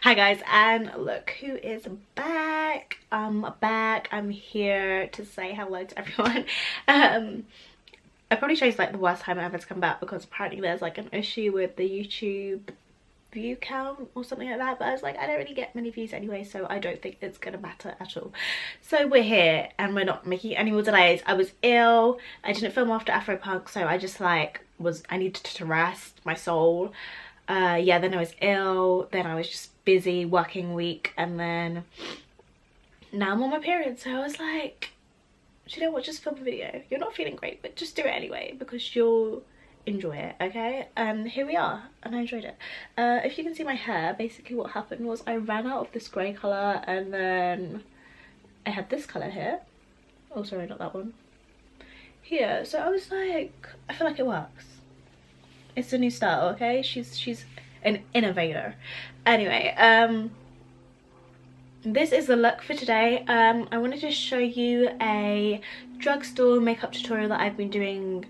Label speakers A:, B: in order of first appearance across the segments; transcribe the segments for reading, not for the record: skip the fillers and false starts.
A: Hi guys, and look who is back. I'm back. I'm here to say hello to everyone. I probably chose like the worst time ever to come back because apparently there's like an issue with the YouTube view count or something like that, but I was like, I don't really get many views anyway, so I don't think it's gonna matter at all. So we're here and we're not making any more delays. I was ill. I didn't film after Afropunk, so I just like I needed to rest my soul. Yeah, then I was ill, then I was just busy working week, and then now I'm on my period, so I was like, do you know what, just film a video. You're not feeling great, but just do it anyway because you'll enjoy it, okay? And here we are, and I enjoyed it. If you can see my hair, basically what happened was I ran out of this grey colour, and then I had this colour here. Oh sorry, not that one. Here, so I was like, I feel like it works. It's a new style, okay? She's an innovator. Anyway, this is the look for today. I wanted to show you a drugstore makeup tutorial that I've been doing,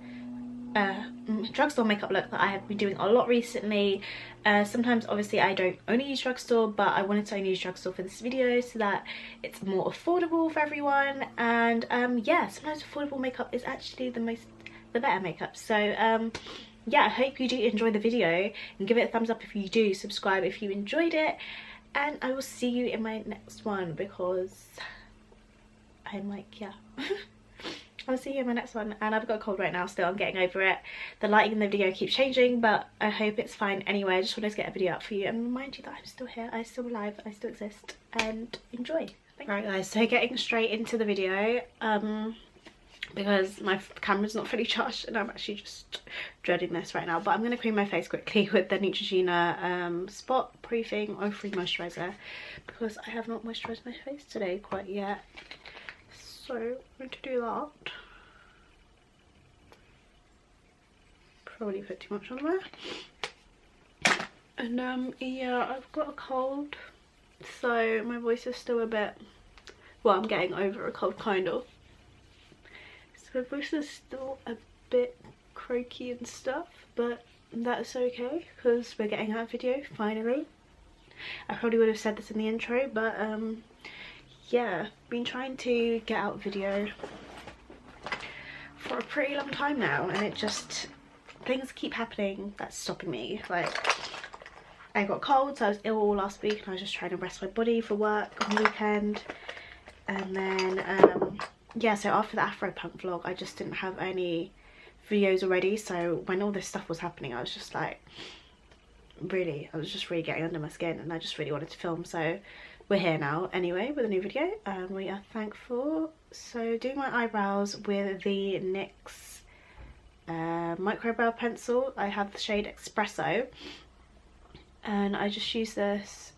A: drugstore makeup look that I have been doing a lot recently. Sometimes obviously I don't only use drugstore, but I wanted to only use drugstore for this video so that it's more affordable for everyone. And yeah, sometimes affordable makeup is actually the better makeup. So yeah, I hope you do enjoy the video, and give it a thumbs up if you do, subscribe if you enjoyed it, and I will see you in my next one because I'm like, yeah. I'll see you in my next one, and I've got a cold right now still. I'm getting over it. The lighting in the video keeps changing, but I hope it's fine anyway. I just wanted to get a video out for you and remind you that I'm still here, I'm still alive, I still exist, and enjoy. Alright guys, so getting straight into the video, because my camera's not fully charged and I'm actually just dreading this right now, but I'm going to cream my face quickly with the Neutrogena spot proofing oil free moisturizer because I have not moisturized my face today quite yet, so I'm going to do that. Probably put too much on there. And yeah, I've got a cold, so my voice is still a bit, well, I'm getting over a cold kind of. My voice is still a bit croaky and stuff, but that's okay because we're getting out a video finally. I probably would have said this in the intro, but yeah, been trying to get out a video for a pretty long time now, and it just, things keep happening that's stopping me. Like, I got cold, so I was ill all last week and I was just trying to rest my body for work on the weekend, and then yeah, so after the Afropunk vlog I just didn't have any videos already, so when all this stuff was happening I was just like, I was just really getting under my skin and I just really wanted to film. So we're here now anyway with a new video and we are thankful. So doing my eyebrows with the NYX micro brow pencil. I have the shade Espresso and I just use this.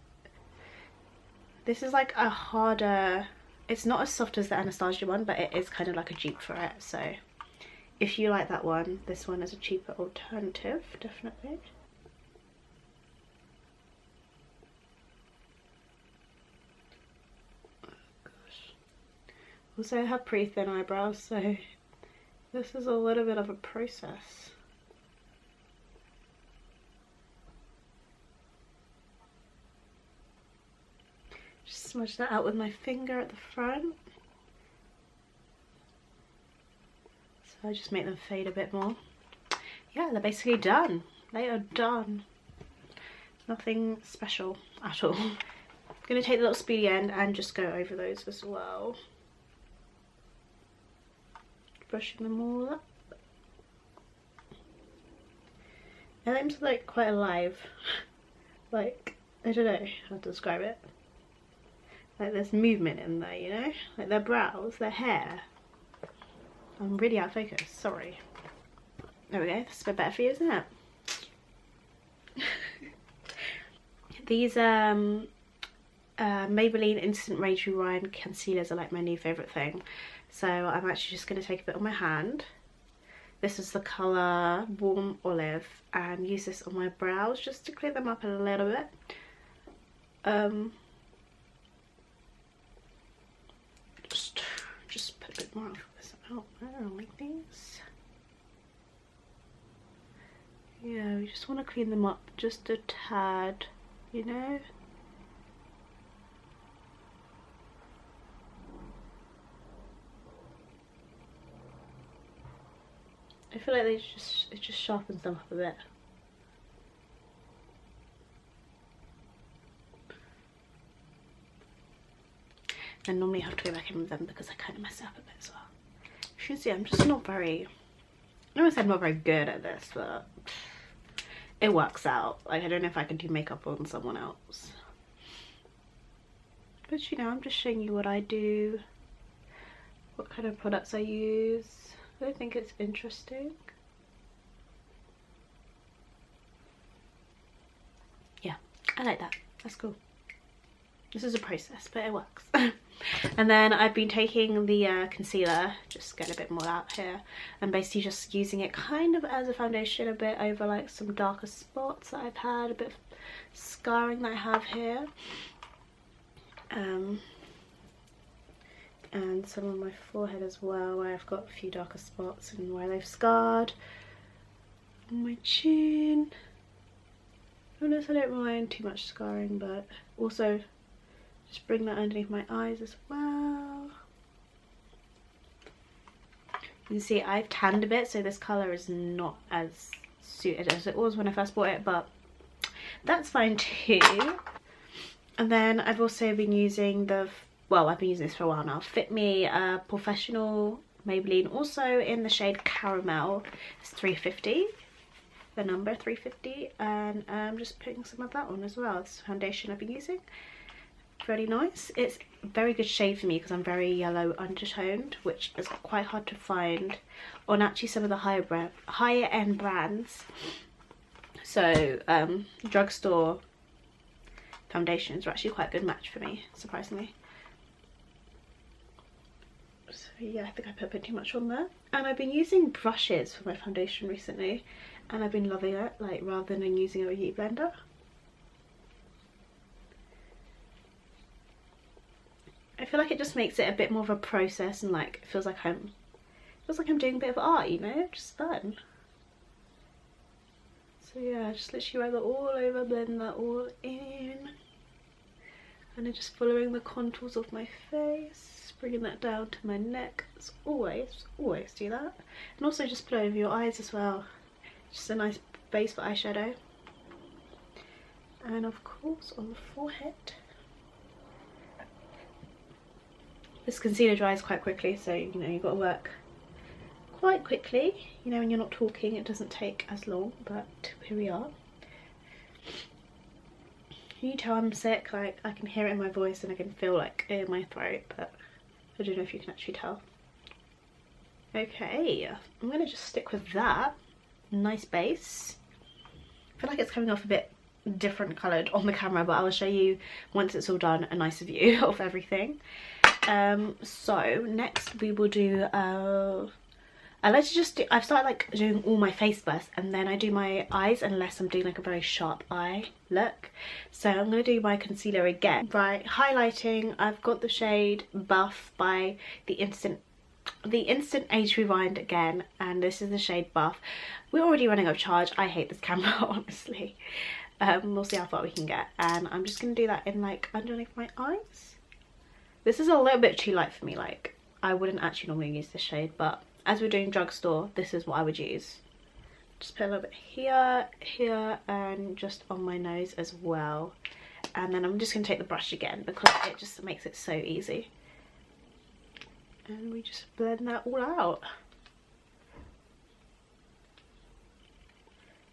A: This is like a harder, it's not as soft as the Anastasia one, but it is kind of like a dupe for it. So if you like that one, this one is a cheaper alternative, definitely. Oh gosh. Also I have pretty thin eyebrows, so this is a little bit of a process. Smudge that out with my finger at the front. So I just make them fade a bit more. Yeah, they're basically done. They are done. Nothing special at all. I'm going to take the little speedy end and just go over those as well. Brushing them all up. It seems like quite alive. Like, I don't know how to describe it. Like there's movement in there, you know? Like their brows, their hair. I'm really out of focus, sorry. There we go, that's a bit better for you, isn't it? These Maybelline Instant Rage Rewind concealers are like my new favourite thing. So I'm actually just going to take a bit on my hand. This is the colour Warm Olive, and use this on my brows just to clear them up a little bit. Just put a bit more of this out there like this. Yeah, we just want to clean them up just a tad, you know. I feel like it just sharpens them up a bit. And normally I have to go back in with them because I kind of mess it up a bit as well. You should see I'm just not very, I don't want to say I'm not very good at this, but it works out. Like, I don't know if I can do makeup on someone else. But you know, I'm just showing you what I do, what kind of products I use. I think it's interesting. Yeah, I like that. That's cool. This is a process, but it works. And then I've been taking the concealer, just get a bit more out here, and basically just using it kind of as a foundation a bit over like some darker spots that I've had, a bit of scarring that I have here. And some on my forehead as well, where I've got a few darker spots and where they've scarred. On my chin. Notice I don't mind too much scarring, but also just bring that underneath my eyes as well. You can see I've tanned a bit, so this colour is not as suited as it was when I first bought it, but that's fine too. And then I've also been using the, well, I've been using this for a while now, Fit Me Professional Maybelline, also in the shade Caramel. It's 350, the number 350, and I'm just putting some of that on as well. It's the foundation I've been using. Really nice. It's a very good shade for me because I'm very yellow undertoned, which is quite hard to find on actually some of the higher end brands. So drugstore foundations are actually quite a good match for me, surprisingly. So yeah, I think I put a bit too much on there. And I've been using brushes for my foundation recently, and I've been loving it, like, rather than using a beauty blender. I feel like it just makes it a bit more of a process, and like it feels like I'm doing a bit of art, you know, just fun. So yeah, just literally rub it all over, blend that all in, and then just following the contours of my face, bringing that down to my neck. As always do that, and also just put it over your eyes as well. Just a nice base for eyeshadow, and of course on the forehead. This concealer dries quite quickly, so you know you've got to work quite quickly. You know, when you're not talking it doesn't take as long, but here we are. Can you tell I'm sick? Like, I can hear it in my voice and I can feel like it in my throat, but I don't know if you can actually tell. Okay, I'm gonna just stick with that. Nice base. I feel like it's coming off a bit different coloured on the camera, but I will show you once it's all done a nicer view of everything. So next we will do I like to just do, I've started like doing all my face first, and then I do my eyes unless I'm doing like a very sharp eye look. So I'm going to do my concealer again. Right, highlighting, I've got the shade Buff by the Instant Age Rewind again, and this is the shade Buff. We're already running out of charge. I hate this camera, honestly. We'll see how far we can get, and I'm just going to do that in like underneath my eyes. This is a little bit too light for me, like I wouldn't actually normally use this shade, but as we're doing drugstore, this is what I would use. Just put a little bit here, here, and just on my nose as well. And then I'm just going to take the brush again because it just makes it so easy. And we just blend that all out.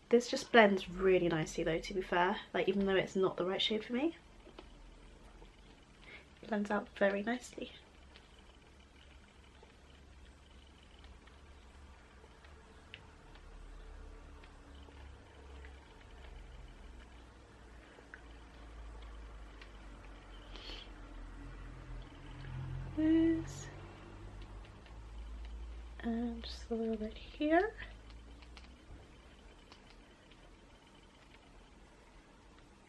A: This just blends really nicely though, to be fair, like even though it's not the right shade for me. Blends out very nicely. This and just a little bit here.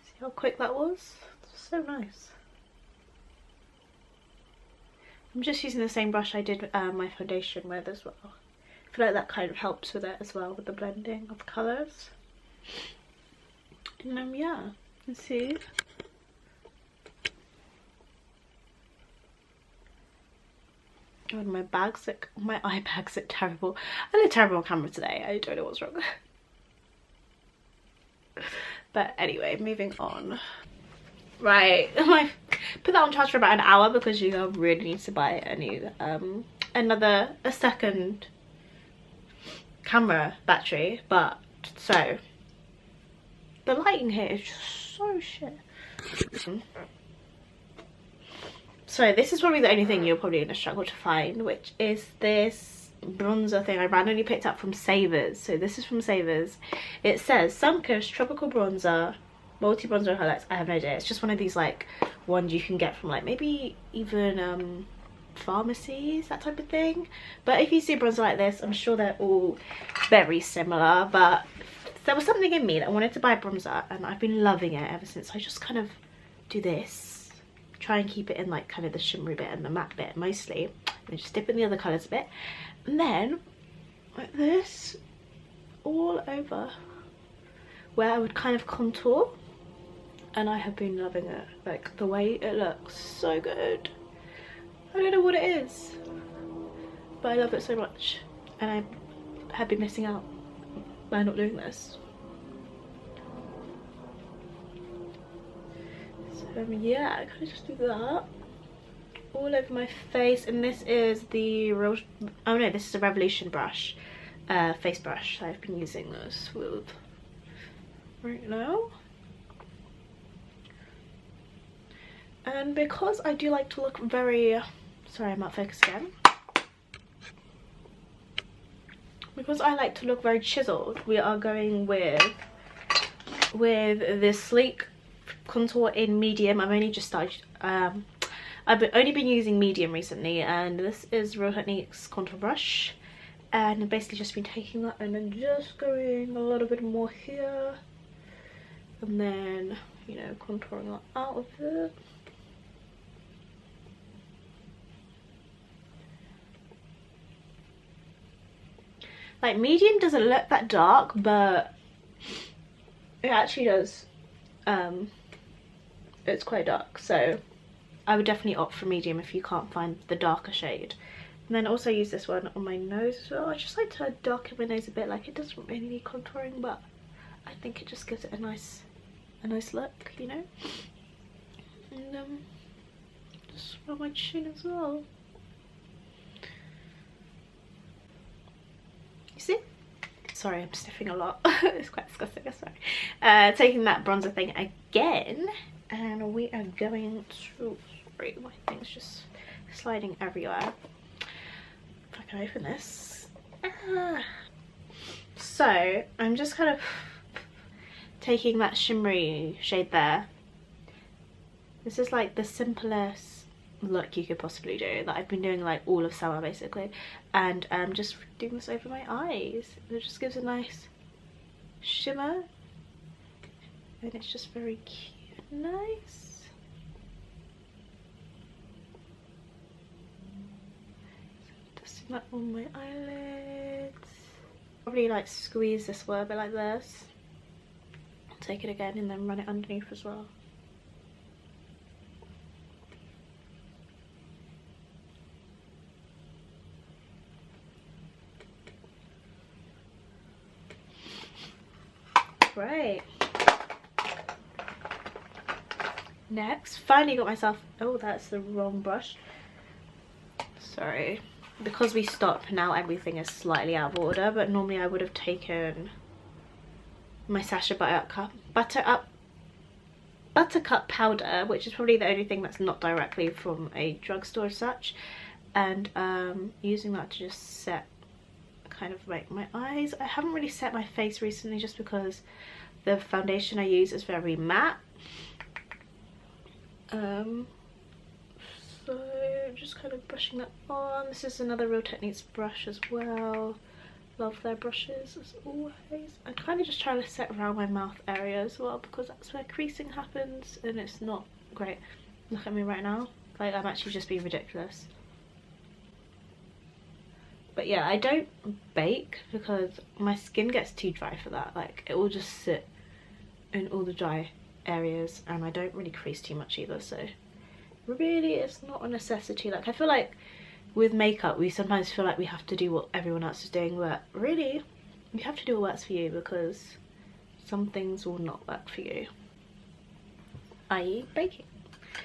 A: See how quick that was? It's so nice. I'm just using the same brush I did my foundation with as well. I feel like that kind of helps with it as well, with the blending of colours. And yeah, you can see. God, my eye bags look terrible. I look terrible on camera today. I don't know what's wrong. But anyway, moving on. Right, I put that on charge for about an hour because you really need to buy a new a second camera battery. But so the lighting here is just so shit. So this is probably the only thing you're probably gonna struggle to find, which is this bronzer thing I randomly picked up from Savers. So this is from Savers. It says Suncoast Tropical Bronzer, Multi Bronzer Highlights. I have no idea. It's just one of these like ones you can get from like maybe even pharmacies, that type of thing. But if you see a bronzer like this, I'm sure they're all very similar. But there was something in me that wanted to buy a bronzer, and I've been loving it ever since. I just kind of do this, try and keep it in like kind of the shimmery bit and the matte bit mostly, and just dip in the other colours a bit, and then like this all over where I would kind of contour. And I have been loving it, like the way it looks, so good. I don't know what it is, but I love it so much, and I have been missing out by not doing this. So yeah, I kind of just do that all over my face. And this is the this is a Revolution brush, face brush. I've been using this with right now. And because I do like to look very, sorry, I'm out of focus again. Because I like to look very chiseled, we are going with this sleek contour in medium. I've only just started, I've only been using medium recently, and this is Real Techniques contour brush. And I've basically just been taking that and then just going a little bit more here. And then, you know, contouring that out of it. Like medium doesn't look that dark, but it actually does. It's quite dark, so I would definitely opt for medium if you can't find the darker shade. And then also use this one on my nose as well. I just like to darken my nose a bit. Like, it doesn't really need contouring, but I think it just gives it a nice look, you know. And just on my chin as well. See? Sorry, I'm sniffing a lot. It's quite disgusting, sorry. Taking that bronzer thing again, and we are going to, sorry, my thing's just sliding everywhere. If I can open this. So I'm just kind of taking that shimmery shade there. This is like the simplest look you could possibly do, that I've been doing like all of summer basically, and just doing this over my eyes. It just gives a nice shimmer, and it's just very cute and nice. Dusting that on my eyelids. Probably like squeeze this word a bit like this, take it again, and then run it underneath as well. Right. Next, finally got myself, oh, that's the wrong brush. Sorry. Because we stopped, now everything is slightly out of order, but normally I would have taken my Sacha Buttercup powder, which is probably the only thing that's not directly from a drugstore as such, and using that to just set kind of like my eyes. I haven't really set my face recently just because the foundation I use is very matte. So just kind of brushing that on. This is another Real Techniques brush as well. Love their brushes as always. I'm kind of just trying to set around my mouth area as well, because that's where creasing happens and it's not great. Look at me right now, like I'm actually just being ridiculous. But yeah, I don't bake because my skin gets too dry for that. Like, it will just sit in all the dry areas, and I don't really crease too much either, so really it's not a necessity. Like, I feel like with makeup we sometimes feel like we have to do what everyone else is doing, but really you have to do what works for you, because some things will not work for you, i.e. baking.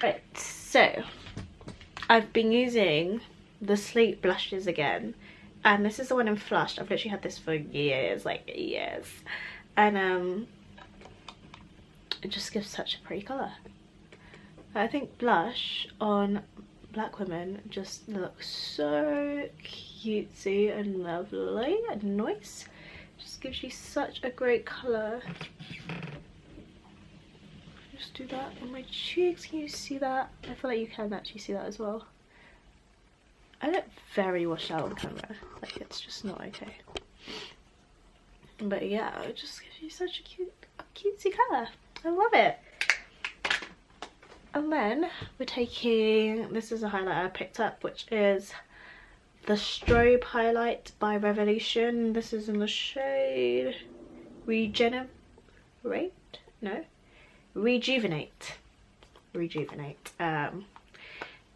A: Right, so I've been using the Sleep blushes again, and this is the one in Flushed. I've literally had this for years, like years, and it just gives such a pretty colour. I think blush on black women just looks so cutesy and lovely and nice. Just gives you such a great colour. Just do that on my cheeks. Can you see that? I feel like you can actually see that as well. I look very washed out on camera, like it's just not okay. But yeah, it just gives you such a cutesy colour. I love it. And then we're taking, this is a highlighter I picked up, which is the Strobe Highlight by Revolution. This is in the shade Rejuvenate.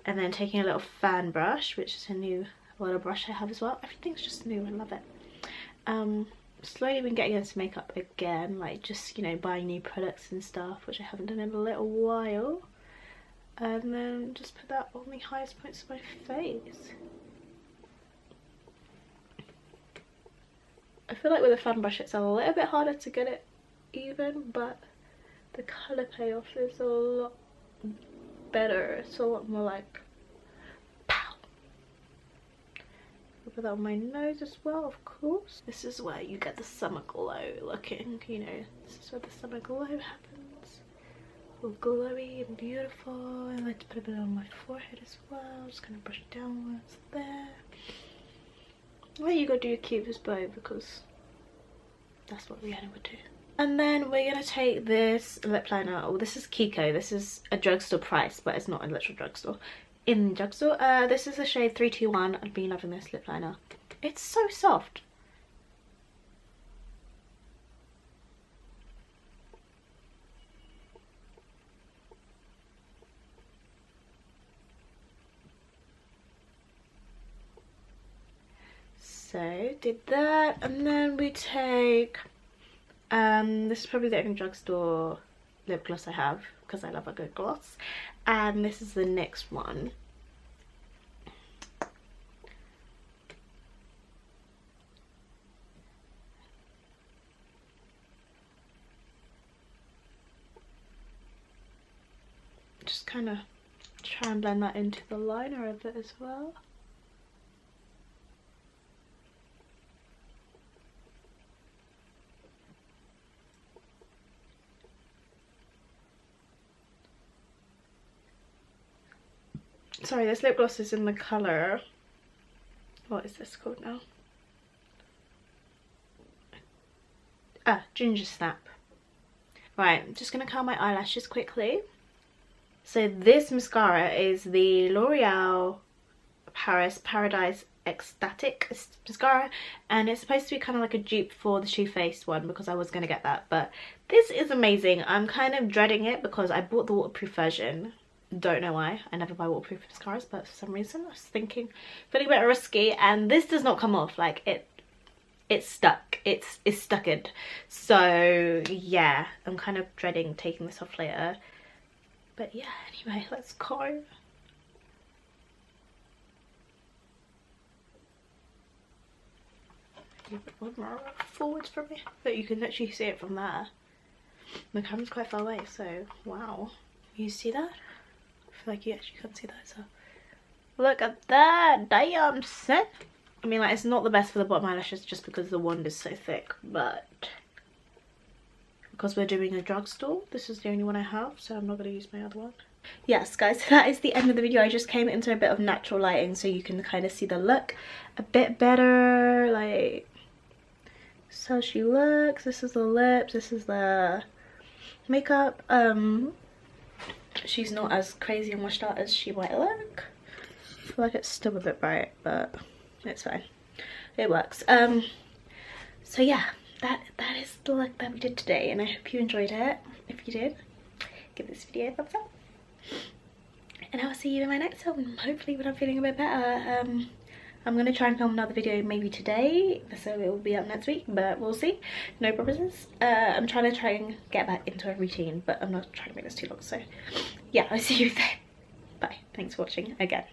A: And then taking a little fan brush, which is a new little brush I have as well. Everything's just new, I love it. Slowly been getting into makeup again, like just, you know, buying new products and stuff, which I haven't done in a little while. And then just put that on the highest points of my face. I feel like with a fan brush it's a little bit harder to get it even, but the colour payoff is a lot better. It's a lot more like pow. I'll put that on my nose as well, of course. This is where you get the summer glow looking, you know, this is where the summer glow happens. All glowy and beautiful. I like to put a bit on my forehead as well, just kind of brush it downwards there. Well, you gotta do your cutest bow because that's what Rihanna would do. And then we're gonna take this lip liner. Oh, this is Kiko. This is a drugstore price, but it's not a literal drugstore. In drugstore, this is the shade 321. I've been loving this lip liner. It's so soft. So did that, and then we take this is probably the only drugstore lip gloss I have because I love a good gloss, and this is the next one. Just kind of try and blend that into the liner a bit as well. Sorry, this lip gloss is in the colour, what is this called now? Gingersnap. Right, I'm just going to curl my eyelashes quickly. So this mascara is the L'Oreal Paris Paradise Ecstatic mascara, and it's supposed to be kind of like a dupe for the Too Faced one because I was going to get that, but this is amazing. I'm kind of dreading it because I bought the waterproof version. Don't know why, I never buy waterproof mascaras, but for some reason I was feeling a bit risky, and this does not come off. Like it's stuck, it's stuck in. So yeah, I'm kind of dreading taking this off later, but yeah, anyway, let's go. One more forwards from me, but you can actually see it from there. The camera's quite far away, so wow, you see that? I feel like you actually can't see that, so look at that. Damn son. I mean, like, it's not the best for the bottom eyelashes just because the wand is so thick, but because we're doing a drugstore, this is the only one I have, so I'm not going to use my other one. Yes guys, so that is the end of the video. I just came into a bit of natural lighting so you can kind of see the look a bit better, like so she looks. This is the lips, this is the makeup. She's not as crazy and washed out as she might look. I feel like it's still a bit bright, but it's fine, it works. So yeah, that is the look that we did today, and I hope you enjoyed it. If you did, give this video a thumbs up, and I'll see you in my next film, hopefully when I'm feeling a bit better. I'm gonna try and film another video maybe today, so it will be up next week, but we'll see. No promises. I'm trying and get back into a routine, but I'm not trying to make this too long, so yeah, I'll see you then. Bye. Thanks for watching again.